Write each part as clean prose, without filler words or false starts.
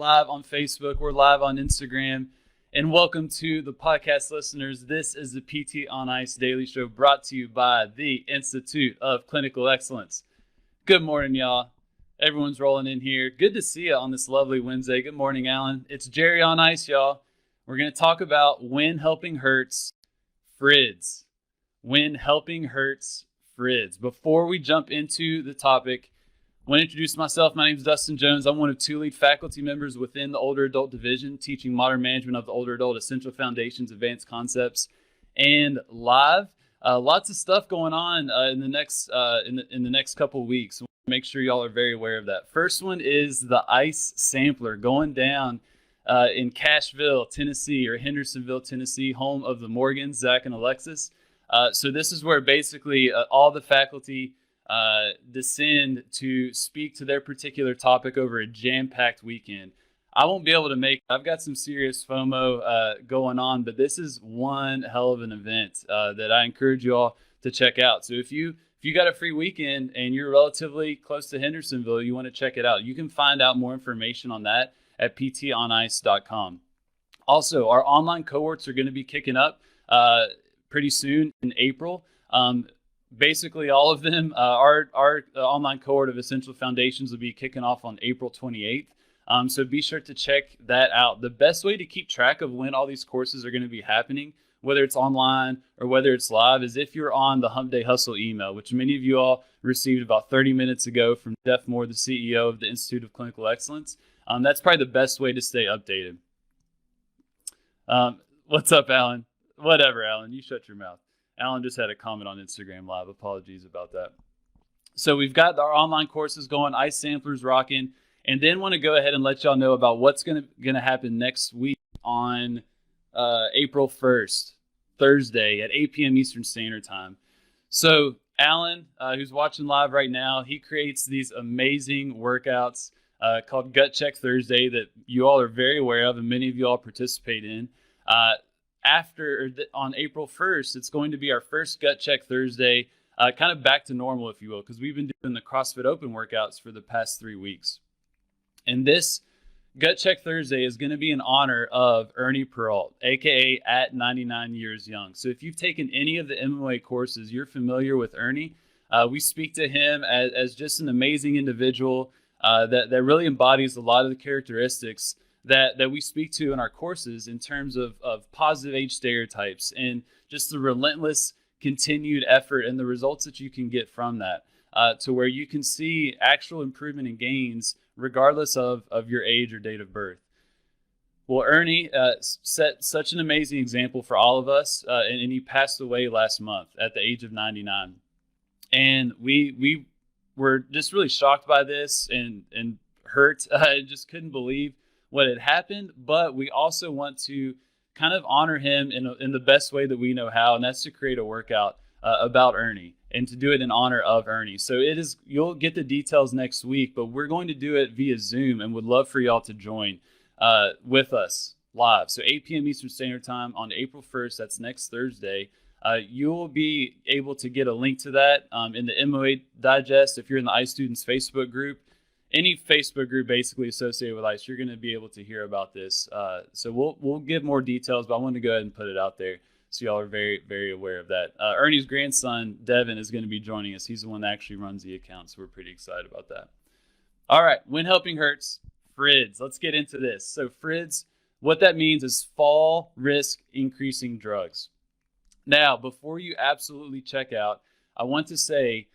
live on Facebook. We're live on Instagram. And welcome to the podcast listeners. This is the PT on Ice Daily Show brought to you by the Institute of Clinical Excellence. Good morning, y'all. Everyone's rolling in here. Good to see you on this lovely Wednesday. Good morning, Alan. It's Jerry on Ice, y'all. We're going to talk about when helping hurts, FRIDs. When helping hurts, FRIDs. Before we jump into the topic, I want to introduce myself. My name is Dustin Jones. I'm one of two lead faculty members within the Older Adult Division, teaching modern management of the older adult, essential foundations, advanced concepts, and live. Lots of stuff going on in the next couple of weeks. Make sure y'all are very aware of that. First one is the ICE sampler going down in Cashville, Tennessee, or Hendersonville, Tennessee, home of the Morgans, Zach and Alexis. So this is where basically all the faculty descend to speak to their particular topic over a jam-packed weekend. I won't be able to make it. I've got some serious FOMO going on, but this is one hell of an event that I encourage you all to check out. So if you got a free weekend and you're relatively close to Hendersonville, you want to check it out. You can find out more information on that at ptonice.com. Also, our online cohorts are going to be kicking up pretty soon in April. Basically, all of them, our online cohort of Essential Foundations will be kicking off on April 28th. So be sure to check that out. The best way to keep track of when all these courses are going to be happening, whether it's online or whether it's live, is if you're on the Hump Day Hustle email, which many of you all received about 30 minutes ago from Jeff Moore, the CEO of the Institute of Clinical Excellence. That's probably the best way to stay updated. What's up, Alan? Whatever, Alan. You shut your mouth. Alan just had a comment on Instagram Live. Apologies about that. So we've got our online courses going, ICE samplers rocking, and then want to go ahead and let y'all know about what's going to happen next week on April 1st, Thursday at 8 p.m. Eastern Standard Time. So Alan, who's watching live right now, he creates these amazing workouts called Gut Check Thursday that you all are very aware of and many of you all participate in. On April 1st, it's going to be our first Gut Check Thursday, kind of back to normal, if you will, because we've been doing the CrossFit Open workouts for the past 3 weeks. And this Gut Check Thursday is going to be in honor of Ernie Peralt, aka at 99 years young. So if you've taken any of the MMA courses, you're familiar with Ernie. We speak to him as just an amazing individual that really embodies a lot of the characteristics that we speak to in our courses in terms of positive age stereotypes and just the relentless continued effort and the results that you can get from that to where you can see actual improvement and gains regardless of your age or date of birth. Well, Ernie set such an amazing example for all of us, and he passed away last month at the age of 99. And we were just really shocked by this and hurt. Just couldn't believe what had happened, but we also want to kind of honor him in the best way that we know how, and that's to create a workout about Ernie and to do it in honor of Ernie. So you'll get the details next week, but we're going to do it via Zoom and would love for y'all to join with us live. So 8 p.m. Eastern Standard Time on April 1st, that's next Thursday. You will be able to get a link to that in the MOA Digest if you're in the ICE Students Facebook group. Any Facebook group basically associated with ICE, you're going to be able to hear about this. So we'll give more details, but I wanted to go ahead and put it out there so y'all are very, very aware of that. Ernie's grandson, Devin, is going to be joining us. He's the one that actually runs the account, so we're pretty excited about that. All right, when helping hurts, FRIDs. Let's get into this. So FRIDs, what that means is fall risk increasing drugs. Now, before you absolutely check out, I want to say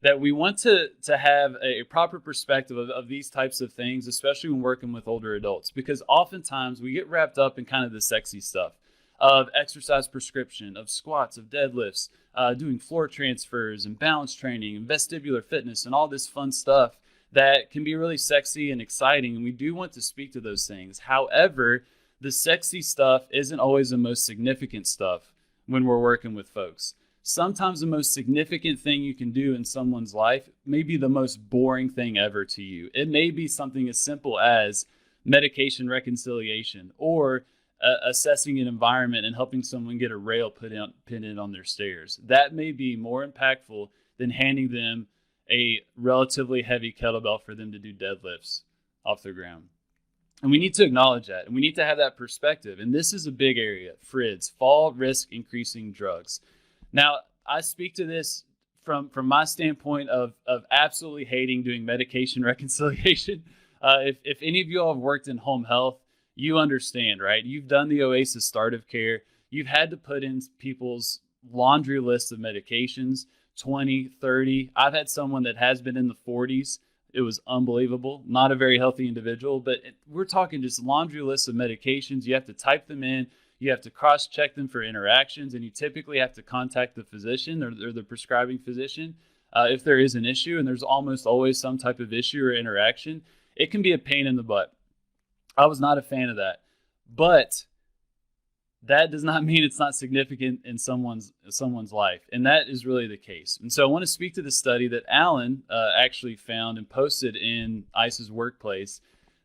that we want to have a proper perspective of these types of things, especially when working with older adults, because oftentimes we get wrapped up in kind of the sexy stuff of exercise prescription, of squats, of deadlifts, doing floor transfers and balance training and vestibular fitness and all this fun stuff that can be really sexy and exciting. And we do want to speak to those things. However, the sexy stuff isn't always the most significant stuff when we're working with folks. Sometimes the most significant thing you can do in someone's life may be the most boring thing ever to you. It may be something as simple as medication reconciliation or assessing an environment and helping someone get a rail pinned in on their stairs. That may be more impactful than handing them a relatively heavy kettlebell for them to do deadlifts off the ground. And we need to acknowledge that, and we need to have that perspective. And this is a big area, FRIDs, fall risk increasing drugs. Now, I speak to this from my standpoint of absolutely hating doing medication reconciliation. If any of you all have worked in home health, you understand, right? You've done the OASIS start of care. You've had to put in people's laundry list of medications, 20, 30. I've had someone that has been in the 40s. It was unbelievable. Not a very healthy individual, but we're talking just laundry lists of medications. You have to type them in. You have to cross-check them for interactions, and you typically have to contact the physician or the prescribing physician if there is an issue, and there's almost always some type of issue or interaction. It can be a pain in the butt. I was not a fan of that, but that does not mean it's not significant in someone's life, and that is really the case. And so I want to speak to the study that Alan actually found and posted in ICE's workplace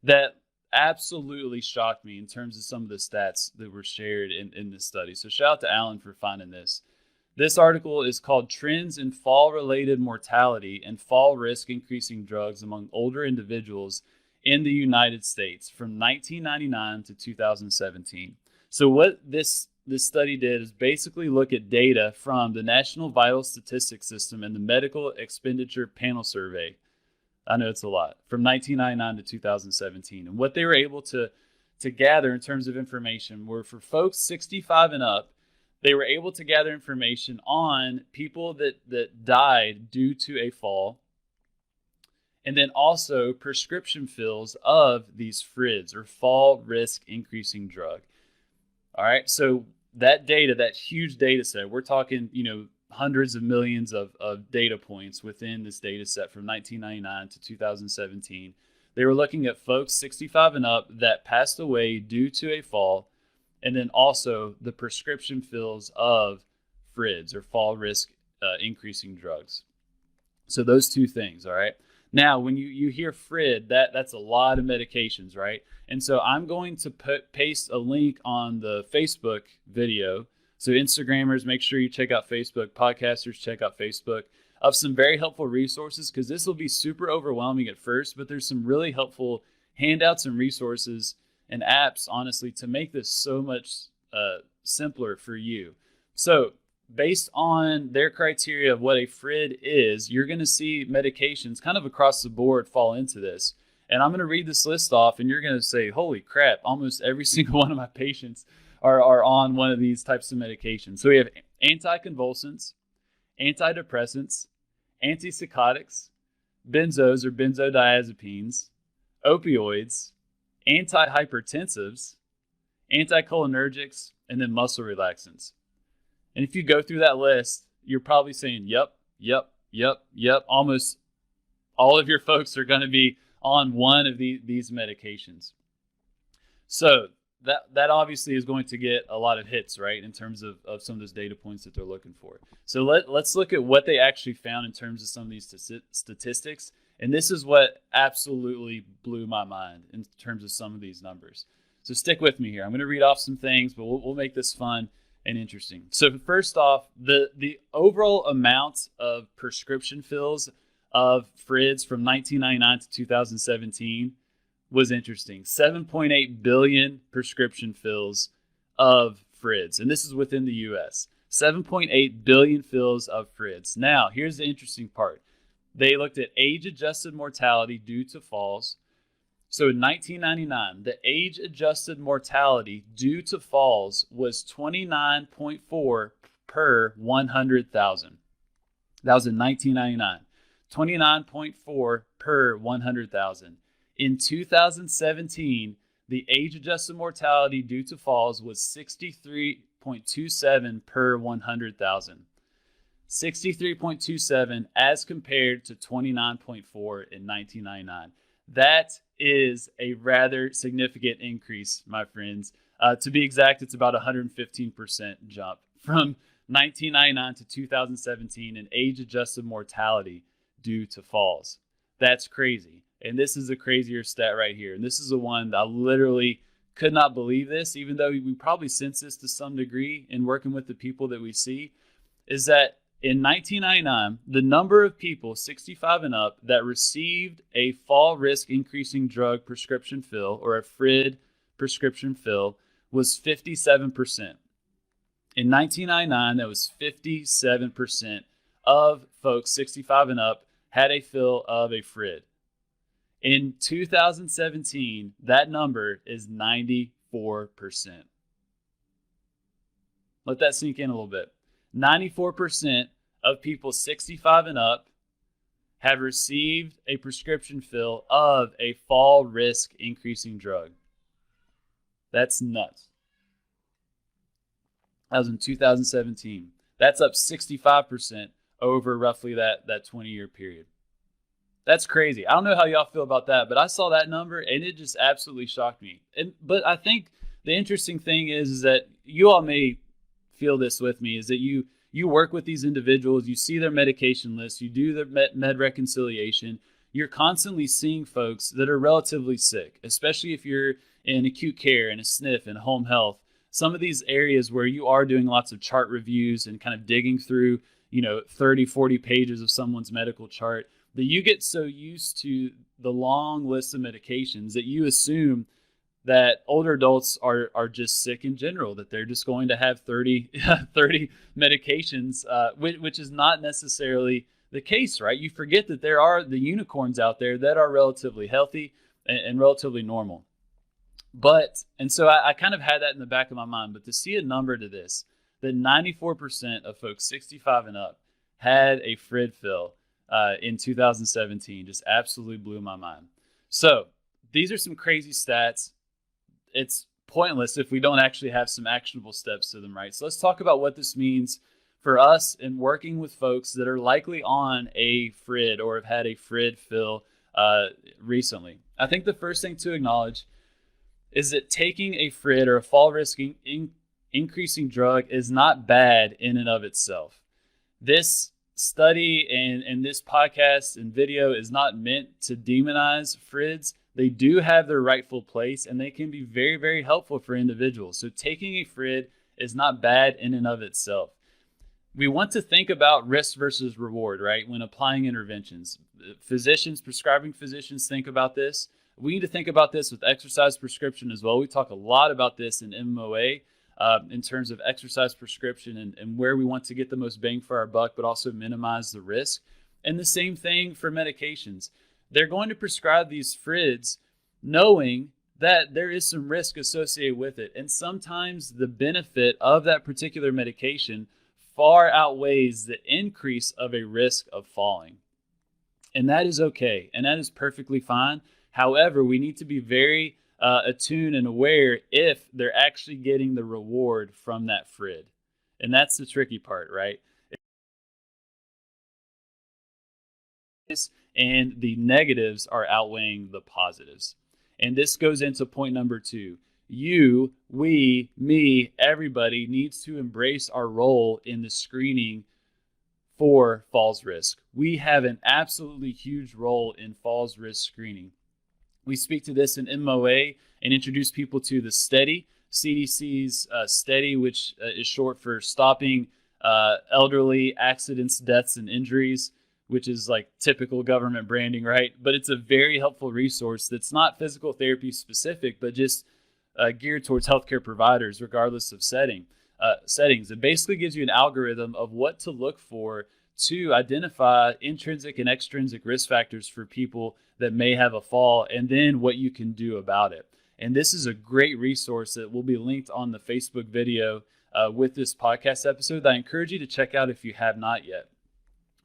that absolutely shocked me in terms of some of the stats that were shared in this study. So shout out to Alan for finding this. This article is called Trends in Fall-Related Mortality and Fall Risk Increasing Drugs Among Older Individuals in the United States from 1999 to 2017. So what this study did is basically look at data from the National Vital Statistics System and the Medical Expenditure Panel Survey. I know it's a lot, from 1999 to 2017. And what they were able to gather in terms of information were for folks 65 and up, they were able to gather information on people that died due to a fall, and then also prescription fills of these FRIDs, or fall risk increasing drug. All right, so that data, that huge data set, we're talking, hundreds of millions of data points within this data set from 1999 to 2017. They were looking at folks 65 and up that passed away due to a fall, and then also the prescription fills of FRIDs, or fall risk increasing drugs. So those two things, all right? Now, when you hear FRID, that's a lot of medications, right? And so I'm going to paste a link on the Facebook video. So Instagrammers, make sure you check out Facebook. Podcasters, check out Facebook, of some very helpful resources, because this will be super overwhelming at first, but there's some really helpful handouts and resources and apps, honestly, to make this so much simpler for you. So based on their criteria of what a FRID is, you're going to see medications kind of across the board fall into this. And I'm going to read this list off, and you're going to say, holy crap, almost every single one of my patients are on one of these types of medications. So we have anticonvulsants, antidepressants, antipsychotics, benzos or benzodiazepines, opioids, antihypertensives, anticholinergics, and then muscle relaxants. And if you go through that list, you're probably saying, yep. Almost all of your folks are going to be on one of these medications. So that obviously is going to get a lot of hits, right, in terms of some of those data points that they're looking for. So let's look at what they actually found in terms of some of these statistics. And this is what absolutely blew my mind in terms of some of these numbers. So stick with me here. I'm going to read off some things, but we'll make this fun and interesting. So first off, the overall amount of prescription fills of FRIDs from 1999 to 2017 was interesting. 7.8 billion prescription fills of FRIDs, and this is within the U.S. 7.8 billion fills of FRIDs. Now, here's the interesting part. They looked at age-adjusted mortality due to falls. So in 1999, the age-adjusted mortality due to falls was 29.4 per 100,000. That was in 1999. 29.4 per 100,000. In 2017, the age-adjusted mortality due to falls was 63.27 per 100,000. 63.27 as compared to 29.4 in 1999. That is a rather significant increase, my friends. To be exact, it's about 115% jump from 1999 to 2017 in age-adjusted mortality due to falls. That's crazy. And this is a crazier stat right here. And this is the one that I literally could not believe this, even though we probably sense this to some degree in working with the people that we see, is that In 1999, the number of people 65 and up that received a fall risk increasing drug prescription fill, or a FRID prescription fill, was 57%. In 1999, that was 57% of folks 65 and up had a fill of a FRID. In 2017, that number is 94%. Let that sink in a little bit. 94% of people 65 and up have received a prescription fill of a fall risk increasing drug. That's nuts. That was in 2017. That's up 65% over roughly that 20-year period. That's crazy. I don't know how y'all feel about that, but I saw that number and it just absolutely shocked me. But I think the interesting thing is that you all may feel this with me, is that you work with these individuals, you see their medication list, you do their med reconciliation. You're constantly seeing folks that are relatively sick, especially if you're in acute care and a SNF and home health. Some of these areas where you are doing lots of chart reviews and kind of digging through, 30, 40 pages of someone's medical chart, that you get so used to the long list of medications that you assume that older adults are just sick in general, that they're just going to have 30 medications, which is not necessarily the case, right? You forget that there are the unicorns out there that are relatively healthy and relatively normal. And so I kind of had that in the back of my mind, but to see a number to this, that 94% of folks 65 and up had a FRID fill in 2017 just absolutely blew my mind. So these are some crazy stats. It's pointless if we don't actually have some actionable steps to them, right? So let's talk about what this means for us in working with folks that are likely on a FRID or have had a FRID fill recently. I think the first thing to acknowledge is that taking a FRID or a fall risk increasing drug is not bad in and of itself. This study and this podcast and video is not meant to demonize FRIDs. They do have their rightful place and they can be very, very helpful for individuals. So taking a FRID is not bad in and of itself. We want to think about risk versus reward, right? When applying interventions. Prescribing physicians think about this. We need to think about this with exercise prescription as well. We talk a lot about this in MMOA in terms of exercise prescription and where we want to get the most bang for our buck, but also minimize the risk. And the same thing for medications. They're going to prescribe these FRIDs knowing that there is some risk associated with it. And sometimes the benefit of that particular medication far outweighs the increase of a risk of falling. And that is okay. And that is perfectly fine. However, we need to be very attuned and aware if they're actually getting the reward from that FRID. And that's the tricky part, right? And the negatives are outweighing the positives. And this goes into point number 2. You, we, me, everybody needs to embrace our role in the screening for falls risk. We have an absolutely huge role in falls risk screening. We speak to this in MOA and introduce people to the STEADY, CDC's STEADY, which is short for Stopping Elderly Accidents, Deaths, and Injuries, which is like typical government branding, right? But it's a very helpful resource that's not physical therapy specific, but just geared towards healthcare providers, regardless of settings. It basically gives you an algorithm of what to look for to identify intrinsic and extrinsic risk factors for people that may have a fall, and then what you can do about it. And this is a great resource that will be linked on the Facebook video with this podcast episode that I encourage you to check out if you have not yet.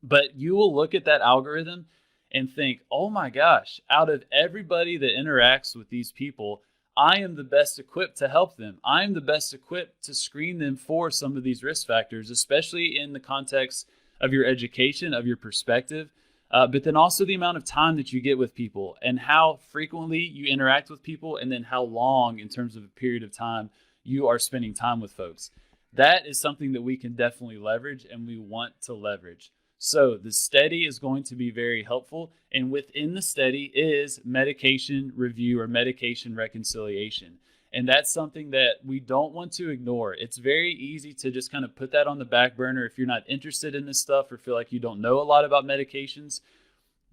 But you will look at that algorithm and think, oh my gosh, out of everybody that interacts with these people, I am the best equipped to help them. I am the best equipped to screen them for some of these risk factors, especially in the context of your education, of your perspective, but then also the amount of time that you get with people and how frequently you interact with people, and then how long in terms of a period of time you are spending time with folks. That is something that we can definitely leverage and we want to leverage. So the STEADY is going to be very helpful, and within the STEADY is medication review or medication reconciliation. And that's something that we don't want to ignore. It's very easy to just kind of put that on the back burner if you're not interested in this stuff or feel like you don't know a lot about medications.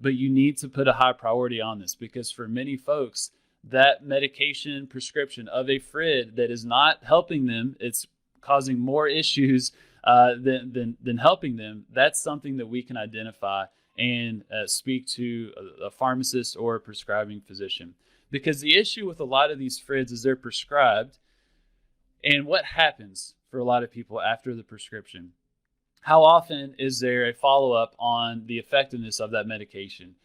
But you need to put a high priority on this, because for many folks, that medication prescription of a FRID that is not helping them, it's causing more issues than helping them. That's something that we can identify and speak to a pharmacist or a prescribing physician. Because the issue with a lot of these FRIDs is they're prescribed, and what happens for a lot of people after the prescription? How often is there a follow-up on the effectiveness of that medication?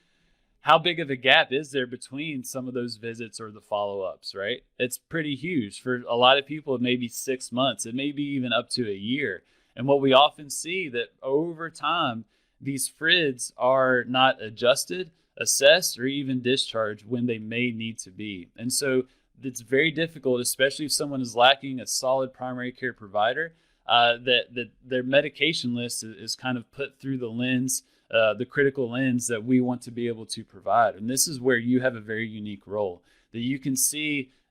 How big of a gap is there between some of those visits or the follow-ups, right? It's pretty huge. For a lot of people, it may be 6 months. It may be even up to a year. And what we often see that over time, these FRIDs are not adjusted, assessed, or even discharged when they may need to be. And so it's very difficult, especially if someone is lacking a solid primary care provider, that their medication list is kind of put through the lens, the critical lens that we want to be able to provide. And this is where you have a very unique role, that you can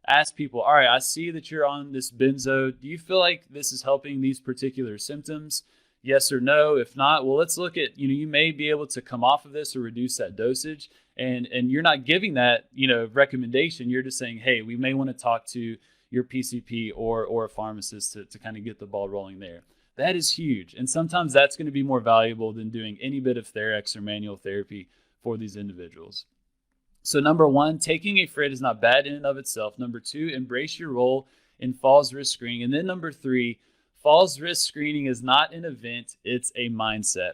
ask people, all right, I see that you're on this benzo. Do you feel like this is helping these particular symptoms? Yes or no? If not, well, let's look at, you may be able to come off of this or reduce that dosage. And you're not giving that, recommendation. You're just saying, hey, we may want to talk to your PCP or a pharmacist to kind of get the ball rolling there. That is huge. And sometimes that's going to be more valuable than doing any bit of Therax or manual therapy for these individuals. So number one, taking a FRID is not bad in and of itself. Number two, embrace your role in falls risk screening. And then number three, falls risk screening is not an event, it's a mindset.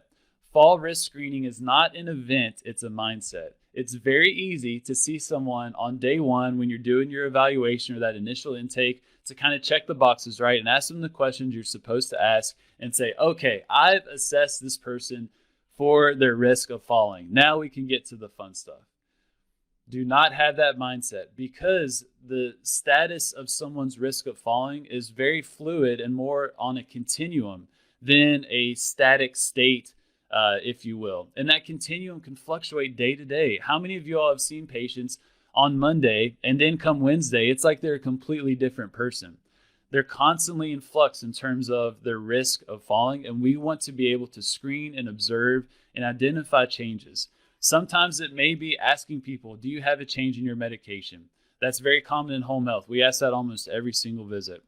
Fall risk screening is not an event, it's a mindset. It's very easy to see someone on day one when you're doing your evaluation or that initial intake to kind of check the boxes, right? And ask them the questions you're supposed to ask and say, okay, I've assessed this person for their risk of falling. Now we can get to the fun stuff. Do not have that mindset, because the status of someone's risk of falling is very fluid and more on a continuum than a static state, if you will. And that continuum can fluctuate day to day. How many of you all have seen patients on Monday and then come Wednesday, it's like they're a completely different person? They're constantly in flux in terms of their risk of falling, and we want to be able to screen and observe and identify changes. Sometimes it may be asking people, do you have a change in your medication? That's very common in home health. We ask that almost every single visit.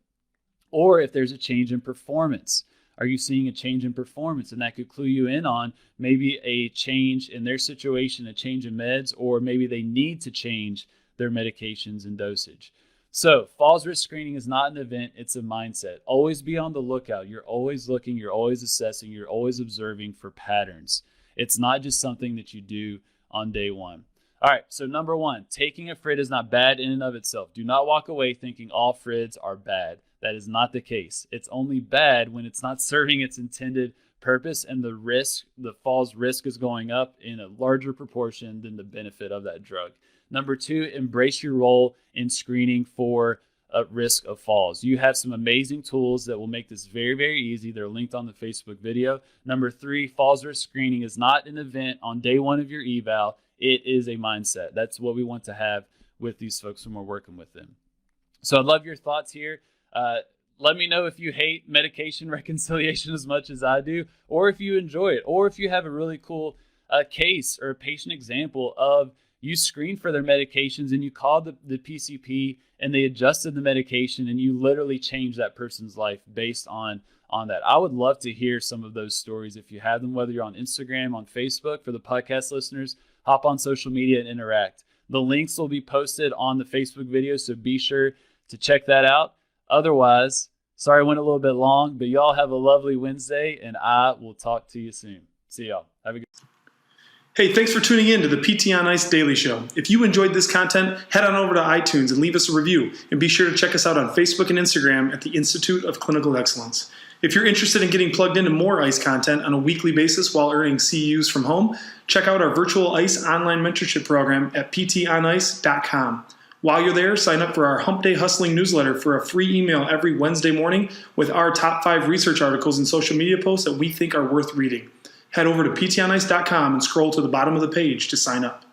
Or if there's a change in performance, are you seeing a change in performance? And that could clue you in on maybe a change in their situation, a change in meds, or maybe they need to change their medications and dosage. So falls risk screening is not an event, it's a mindset. Always be on the lookout. You're always looking, you're always assessing, you're always observing for patterns. It's not just something that you do on day one. All right, so number one, taking a FRID is not bad in and of itself. Do not walk away thinking all FRIDs are bad. That is not the case. It's only bad when it's not serving its intended purpose and the falls risk is going up in a larger proportion than the benefit of that drug. Number two, embrace your role in screening for a risk of falls. You have some amazing tools that will make this very, very easy. They're linked on the Facebook video. Number three, falls risk screening is not an event on day one of your eval. It is a mindset. That's what we want to have with these folks when we're working with them. So I'd love your thoughts here. Let me know if you hate medication reconciliation as much as I do, or if you enjoy it, or if you have a really cool case or a patient example of you screened for their medications and you called the PCP and they adjusted the medication and you literally changed that person's life based on that. I would love to hear some of those stories if you have them, whether you're on Instagram, on Facebook. For the podcast listeners, hop on social media and interact. The links will be posted on the Facebook video, so be sure to check that out. Otherwise, sorry I went a little bit long, but y'all have a lovely Wednesday, and I will talk to you soon. See y'all. Have a good day. Hey, thanks for tuning in to the PT on Ice Daily Show. If you enjoyed this content, head on over to iTunes and leave us a review. And be sure to check us out on Facebook and Instagram at the Institute of Clinical Excellence. If you're interested in getting plugged into more ICE content on a weekly basis while earning CEUs from home, check out our virtual ICE online mentorship program at ptonice.com. While you're there, sign up for our Hump Day Hustling newsletter for a free email every Wednesday morning with our top 5 research articles and social media posts that we think are worth reading. Head over to ptonice.com and scroll to the bottom of the page to sign up.